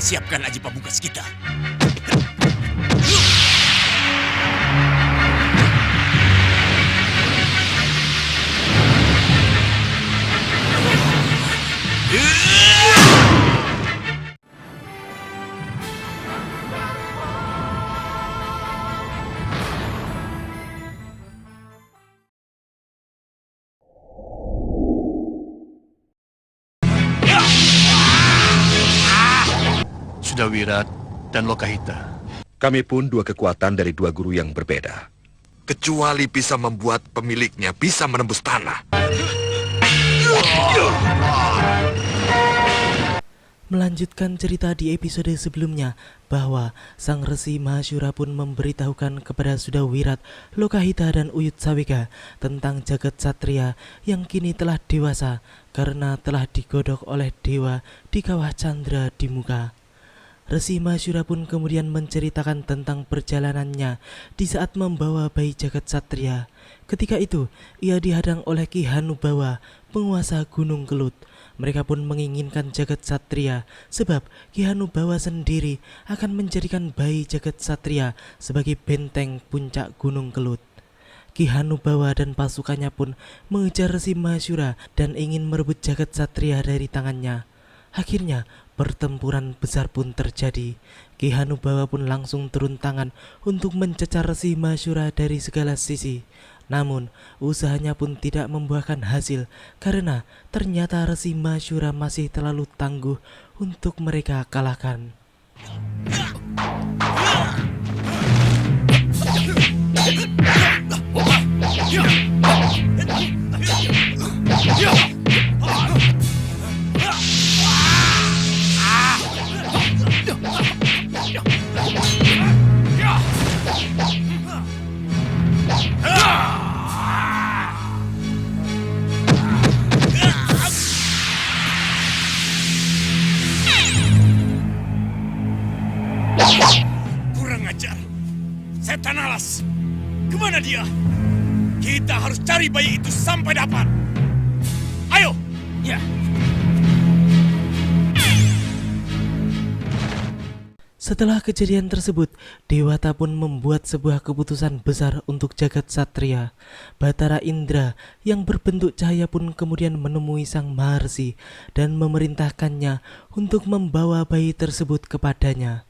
Siapkan Aji Pamungkas kita. Sudawirat dan Lokahita. Kami pun dua kekuatan dari dua guru yang berbeda. Kecuali bisa membuat pemiliknya bisa menembus tanah. Melanjutkan cerita di episode sebelumnya bahwa Sang Resi Mahasyura pun memberitahukan kepada Sudawirat, Lokahita dan Uyut Sawega tentang jagat satria yang kini telah dewasa karena telah digodok oleh dewa di kawah Chandra di muka. Resi Mahasyura pun kemudian menceritakan tentang perjalanannya di saat membawa bayi jagat satria. Ketika itu, ia dihadang oleh Ki Hanubawa, penguasa Gunung Kelut. Mereka pun menginginkan jagat satria sebab Ki Hanubawa sendiri akan menjadikan bayi jagat satria sebagai benteng puncak Gunung Kelut. Ki Hanubawa dan pasukannya pun mengejar Resi Mahasyura dan ingin merebut jagat satria dari tangannya. Akhirnya, pertempuran besar pun terjadi. Ki Hanubawa pun langsung turun tangan untuk mencecar Resi Mahasyura dari segala sisi. Namun, usahanya pun tidak membuahkan hasil karena ternyata Resi Mahasyura masih terlalu tangguh untuk mereka kalahkan. Kurang ajar. Setan alas. Kemana dia? Kita harus cari bayi itu sampai dapat. Ayo. Ya. Setelah kejadian tersebut, Dewata pun membuat sebuah keputusan besar untuk jagat satria. Batara Indra yang berbentuk cahaya pun kemudian menemui Sang Maharsi dan memerintahkannya untuk membawa bayi tersebut kepadanya.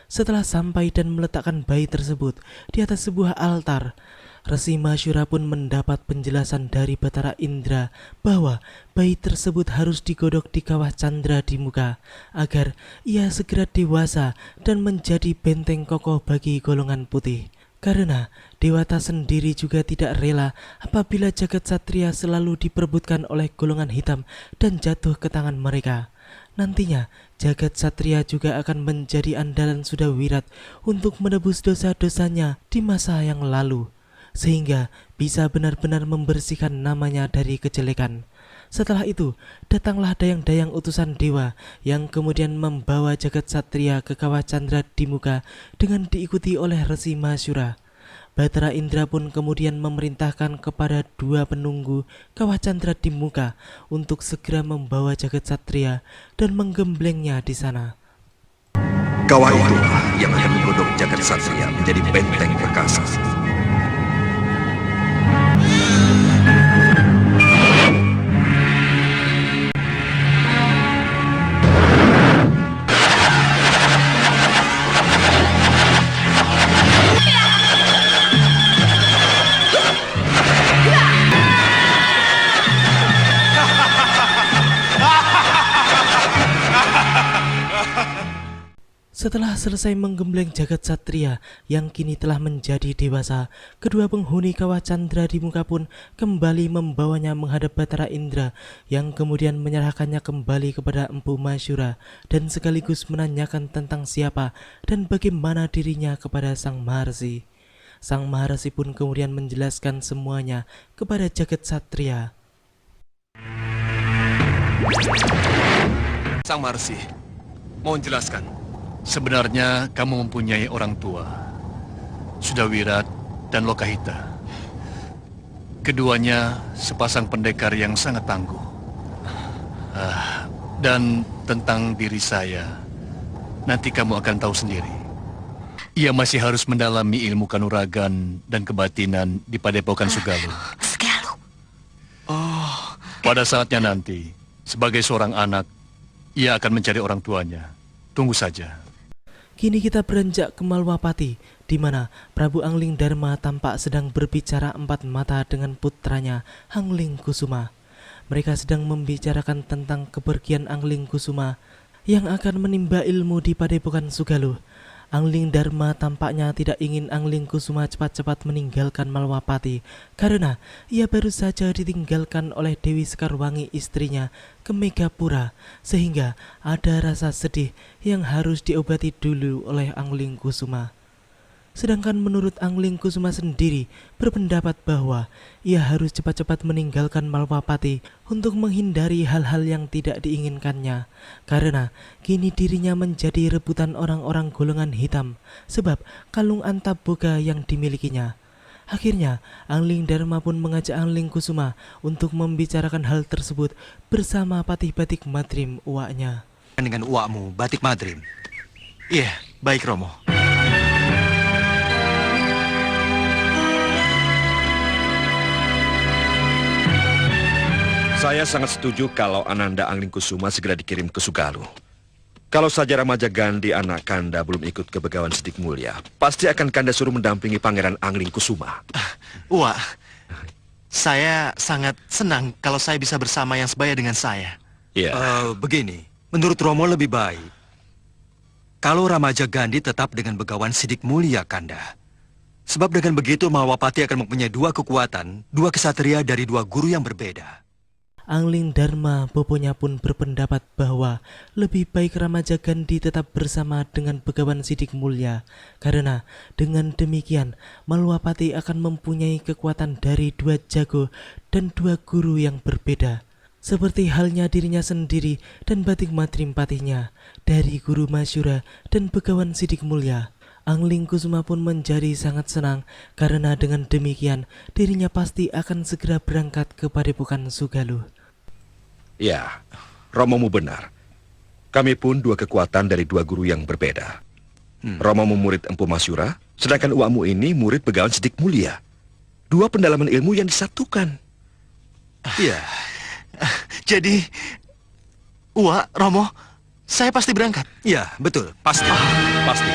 Setelah sampai dan meletakkan bayi tersebut di atas sebuah altar, Resi Mahasyura pun mendapat penjelasan dari Batara Indra bahwa bayi tersebut harus digodok di kawah Chandra di muka agar ia segera dewasa dan menjadi benteng kokoh bagi golongan putih. Karena Dewata sendiri juga tidak rela apabila jagat satria selalu diperebutkan oleh golongan hitam dan jatuh ke tangan mereka. Nantinya, jagat satria juga akan menjadi andalan Sudawirat untuk menebus dosa-dosanya di masa yang lalu, sehingga bisa benar-benar membersihkan namanya dari kejelekan. Setelah itu, datanglah dayang-dayang utusan dewa yang kemudian membawa jagat satria ke kawah Chandra di muka dengan diikuti oleh Resi Mahasyura. Batara Indra pun kemudian memerintahkan kepada dua penunggu kawah Chandra di muka untuk segera membawa jagat satria dan menggemblengnya di sana. Kawah itulah yang akan menggodok jagat satria menjadi benteng perkasa. Setelah selesai menggembleng jagat satria yang kini telah menjadi dewasa, kedua penghuni kawah Chandra di muka pun kembali membawanya menghadap Batara Indra yang kemudian menyerahkannya kembali kepada Empu Mahasyura dan sekaligus menanyakan tentang siapa dan bagaimana dirinya kepada Sang Maharsi. Sang Maharsi pun kemudian menjelaskan semuanya kepada jagat satria. Sang Maharsi, mohon jelaskan. Sebenarnya kamu mempunyai orang tua, Sudawirat dan Lokahita. Keduanya sepasang pendekar yang sangat tangguh. Dan tentang diri saya, Nanti kamu akan tahu sendiri. Ia masih harus mendalami ilmu kanuragan dan kebatinan di Padepokan Sugaluh. Sugaluh. Pada saatnya nanti, sebagai seorang anak, ia akan mencari orang tuanya. Tunggu saja. Kini kita beranjak ke Malwapati, di mana Prabu Angling Dharma tampak sedang berbicara empat mata dengan putranya, Angling Kusuma. Mereka sedang membicarakan tentang kepergian Angling Kusuma yang akan menimba ilmu di Padepokan Sugaluh. Angling Dharma tampaknya tidak ingin Angling Kusuma cepat-cepat meninggalkan Malwapati karena ia baru saja ditinggalkan oleh Dewi Sekarwangi istrinya ke Megapura, sehingga ada rasa sedih yang harus diobati dulu oleh Angling Kusuma. Sedangkan menurut Angling Kusuma sendiri berpendapat bahwa ia harus cepat-cepat meninggalkan Malwapati untuk menghindari hal-hal yang tidak diinginkannya, karena kini dirinya menjadi rebutan orang-orang golongan hitam sebab kalung Antaboga yang dimilikinya. Akhirnya Angling Dharma pun mengajak Angling Kusuma untuk membicarakan hal tersebut bersama Patih Batik Madrim, uaknya. Dengan uakmu, Batik Madrim. Iya, baik Romo. Saya sangat setuju kalau Ananda Angling Kusuma segera dikirim ke Sugaluh. Kalau saja Ramaja Gandhi anak Kanda belum ikut ke Begawan Sidik Mulia, pasti akan Kanda suruh mendampingi Pangeran Angling Kusuma. Wah, saya sangat senang kalau saya bisa bersama yang sebaya dengan saya. Iya. Begini, menurut Romo lebih baik kalau Ramaja Gandhi tetap dengan Begawan Sidik Mulia, Kanda. Sebab dengan begitu Malwapati akan mempunyai dua kekuatan, dua kesatria dari dua guru yang berbeda. Angling Dharma boponya pun berpendapat bahwa lebih baik Ramaja Gandhi tetap bersama dengan Begawan Sidik Mulia, karena dengan demikian Malwapati akan mempunyai kekuatan dari dua jago dan dua guru yang berbeda, seperti halnya dirinya sendiri dan Batik Madrim patihnya dari Guru Masyura dan Begawan Sidik Mulia. Angling Kusuma pun menjadi sangat senang karena dengan demikian dirinya pasti akan segera berangkat ke Padepokan Sugaluh. Ya, Romomu benar. Kami pun dua kekuatan dari dua guru yang berbeda. Romomu murid Empu Masyura, sedangkan uakmu ini murid Begawan Sidik Mulia. Dua pendalaman ilmu yang disatukan. Iya. Jadi, Uak, Romo, saya pasti berangkat. Iya, betul, pasti. Pasti.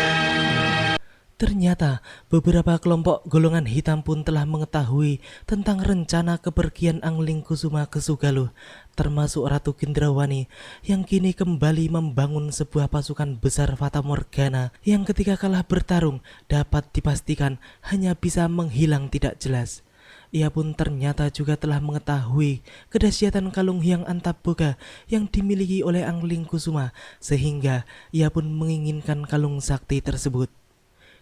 Ternyata beberapa kelompok golongan hitam pun telah mengetahui tentang rencana kepergian Angling Kusuma ke Sugaluh, termasuk Ratu Gendrawani yang kini kembali membangun sebuah pasukan besar Fata Morgana yang ketika kalah bertarung dapat dipastikan hanya bisa menghilang tidak jelas. Ia pun ternyata juga telah mengetahui kedahsyatan kalung Hyang Antaboga yang dimiliki oleh Angling Kusuma, sehingga ia pun menginginkan kalung sakti tersebut.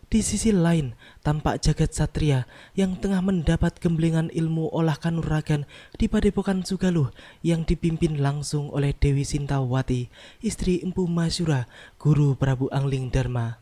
Di sisi lain, tampak jagat satria yang tengah mendapat gemblengan ilmu olah kanuragan di Padepokan Sugaluh yang dipimpin langsung oleh Dewi Sintawati, istri Empu Masyura, guru Prabu Angling Dharma.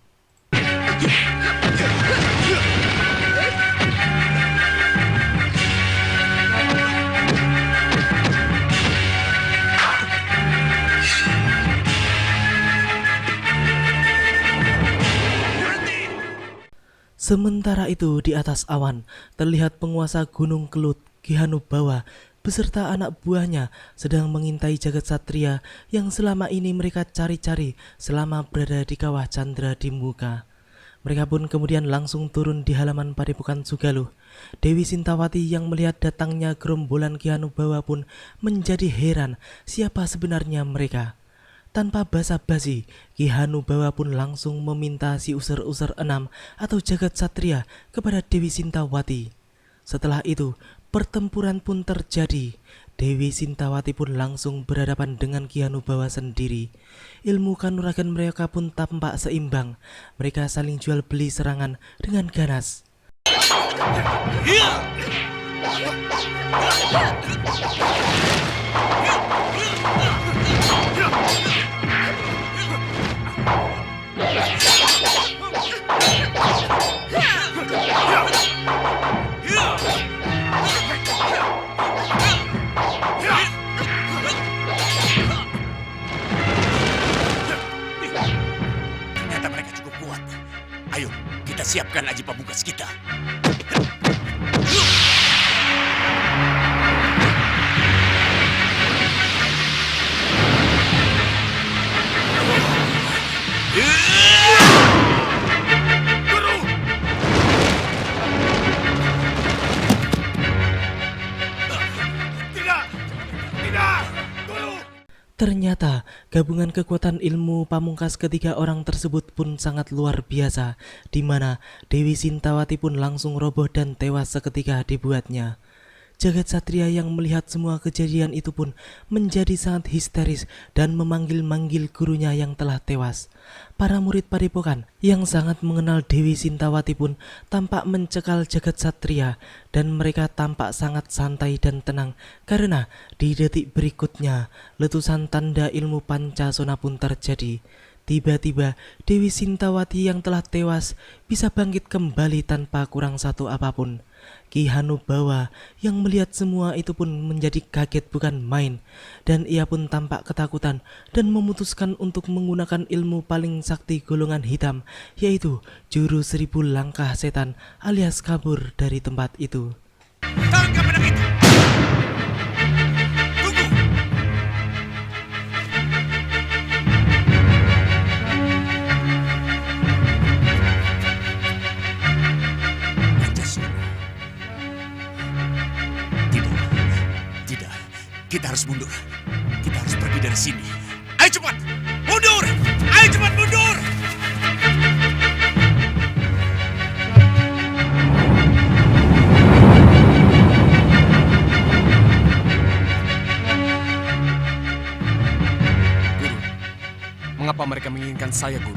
Sementara itu di atas awan terlihat penguasa Gunung Kelut, Ki Hanubawa beserta anak buahnya sedang mengintai jagat satria yang selama ini mereka cari-cari selama berada di kawah Chandra di muka. Mereka pun kemudian langsung turun di halaman Padepokan Sugaluh. Dewi Sintawati yang melihat datangnya gerombolan Ki Hanubawa pun menjadi heran siapa sebenarnya mereka. Tanpa basa-basi, Ki Hanubawa pun langsung meminta si user-user 6 atau jagat satria kepada Dewi Sintawati. Setelah itu, pertempuran pun terjadi. Dewi Sintawati pun langsung berhadapan dengan Ki Hanubawa sendiri. Ilmu kanuragan mereka pun tampak seimbang. Mereka saling jual beli serangan dengan ganas. siapkan Aji Pamungkas kita. Guru! Tidak! Tidak! Guru! Ternyata gabungan kekuatan ilmu pamungkas ketiga orang tersebut pun sangat luar biasa, di mana Dewi Sintawati pun langsung roboh dan tewas seketika dibuatnya. Jagat Satria yang melihat semua kejadian itu pun menjadi sangat histeris dan memanggil-manggil gurunya yang telah tewas. Para murid padepokan yang sangat mengenal Dewi Sintawati pun tampak mencekal Jagat Satria, dan mereka tampak sangat santai dan tenang karena di detik berikutnya letusan tanda ilmu Pancasona pun terjadi. Tiba-tiba Dewi Sintawati yang telah tewas bisa bangkit kembali tanpa kurang satu apapun. Ki Hanubawa yang melihat semua itu pun menjadi kaget bukan main, dan ia pun tampak ketakutan dan memutuskan untuk menggunakan ilmu paling sakti golongan hitam, yaitu jurus 1000 langkah setan alias kabur dari tempat itu. Tangkap anak itu! Tunggu! Pancasona. Tidak. Kita harus mundur. Kita harus pergi dari sini. Ayo cepat! Mundur! Ayo cepat mundur! Mengapa mereka menginginkan saya, Guru?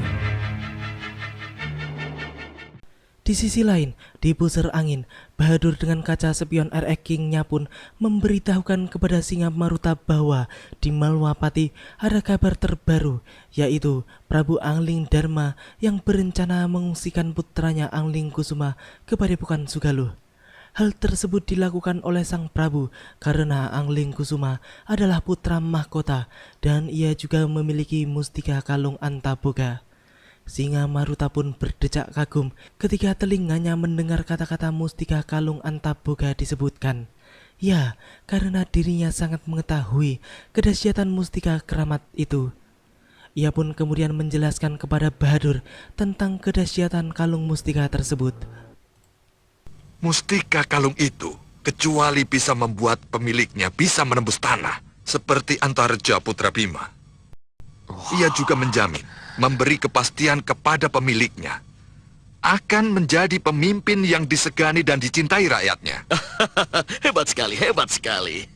Di sisi lain, di pusar angin, Bahadur dengan kaca spion RX King-nya pun memberitahukan kepada Singa Maruta bahwa di Malwapati ada kabar terbaru, yaitu Prabu Angling Dharma yang berencana mengungsikan putranya Angling Kusuma ke Padepokan Sugaluh. Hal tersebut dilakukan oleh sang Prabu karena Angling Kusuma adalah putra mahkota dan ia juga memiliki mustika kalung Antaboga. Singa Maruta pun berdecak kagum ketika telinganya mendengar kata-kata mustika kalung Antaboga disebutkan. Ya, karena dirinya sangat mengetahui kedahsyatan mustika keramat itu. Ia pun kemudian menjelaskan kepada Bahadur tentang kedahsyatan kalung mustika tersebut. Mustika kalung itu kecuali bisa membuat pemiliknya bisa menembus tanah seperti Antareja Putra Bima. Ia juga menjamin memberi kepastian kepada pemiliknya akan menjadi pemimpin yang disegani dan dicintai rakyatnya. Hebat sekali, hebat sekali.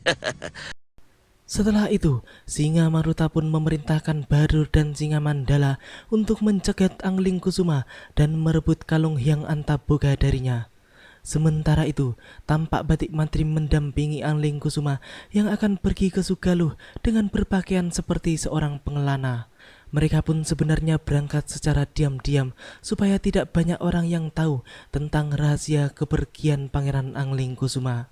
Setelah itu, Singa Maruta pun memerintahkan Bahadur dan Singa Mandala untuk mencegat Angling Kusuma dan merebut kalung Hyang Antaboga darinya. Sementara itu, tampak Batik Mantri mendampingi Angling Kusuma yang akan pergi ke Sugaluh dengan berpakaian seperti seorang pengelana. Mereka pun sebenarnya berangkat secara diam-diam supaya tidak banyak orang yang tahu tentang rahasia kepergian Pangeran Angling Kusuma.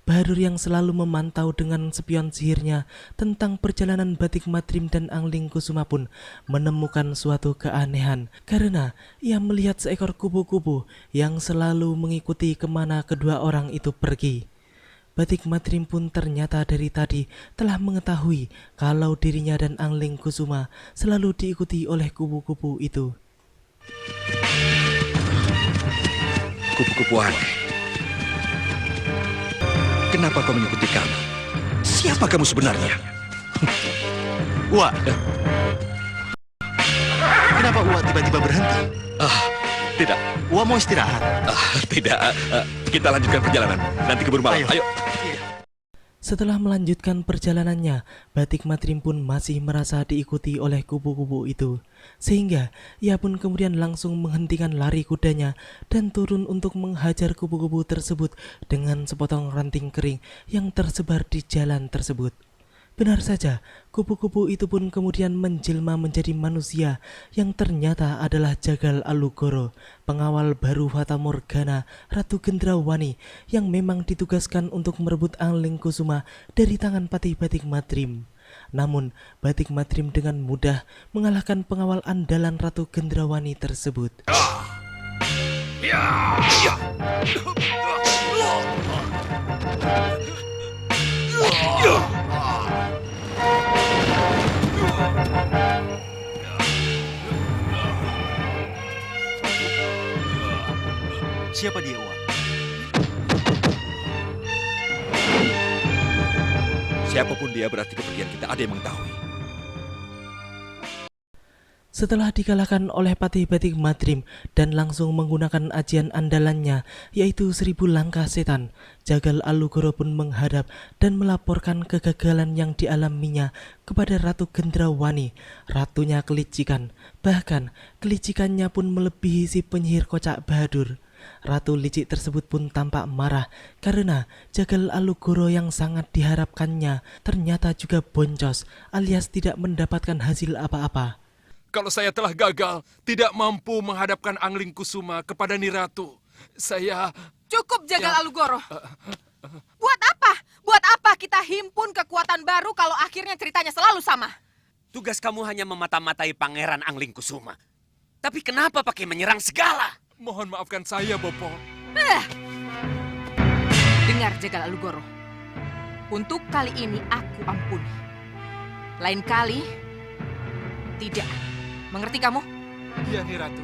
Bahadur yang selalu memantau dengan spion sihirnya tentang perjalanan Batik Matrim dan Angling Kusuma pun menemukan suatu keanehan karena ia melihat seekor kupu-kupu yang selalu mengikuti kemana kedua orang itu pergi. Batik Matrim pun ternyata dari tadi telah mengetahui kalau dirinya dan Angling Kusuma selalu diikuti oleh kupu-kupu itu. Kupu-kupu aneh. Kenapa kau mengikuti kami? Siapa kamu sebenarnya? Wah, kenapa Wah tiba-tiba berhenti? Tidak. Wah mau istirahat. Tidak. Kita lanjutkan perjalanan. Nanti keburu malam. Ayo. Setelah melanjutkan perjalanannya, Batik Matrim pun masih merasa diikuti oleh kupu-kupu itu. Sehingga ia pun kemudian langsung menghentikan lari kudanya dan turun untuk menghajar kupu-kupu tersebut dengan sepotong ranting kering yang tersebar di jalan tersebut. Benar saja, kupu-kupu itu pun kemudian menjelma menjadi manusia yang ternyata adalah Jagal Alugoro, pengawal baru Fata Morgana Ratu Gendrawani yang memang ditugaskan untuk merebut Angling Kusuma dari tangan Patih Batik Matrim. Namun, Batik Matrim dengan mudah mengalahkan pengawal andalan Ratu Gendrawani tersebut. Siapa dia, Uang? Siapapun dia berarti kepergian kita ada yang mengetahui. Setelah dikalahkan oleh Patih Batik Madrim dan langsung menggunakan ajian andalannya yaitu 1000 langkah setan, Jagal Alugoro pun menghadap dan melaporkan kegagalan yang dialaminya kepada Ratu Gendrawani, ratunya kelicikan. Bahkan kelicikannya pun melebihi si penyihir kocak Bahadur. Ratu licik tersebut pun tampak marah karena Jagal Alugoro yang sangat diharapkannya ternyata juga boncos alias tidak mendapatkan hasil apa-apa. Kalau saya telah gagal, tidak mampu menghadapkan Angling Kusuma kepada Niratu, saya... Cukup, Jagal Ya. Alugoro. Buat apa? Buat apa kita himpun kekuatan baru kalau akhirnya ceritanya selalu sama? Tugas kamu hanya memata-matai Pangeran Angling Kusuma. Tapi kenapa pakai menyerang segala? Mohon maafkan saya, Bopo. Dengar, Jagal Alugoro. Untuk kali ini aku ampuni. Lain kali, tidak. Mengerti kamu? Iya, Niratu.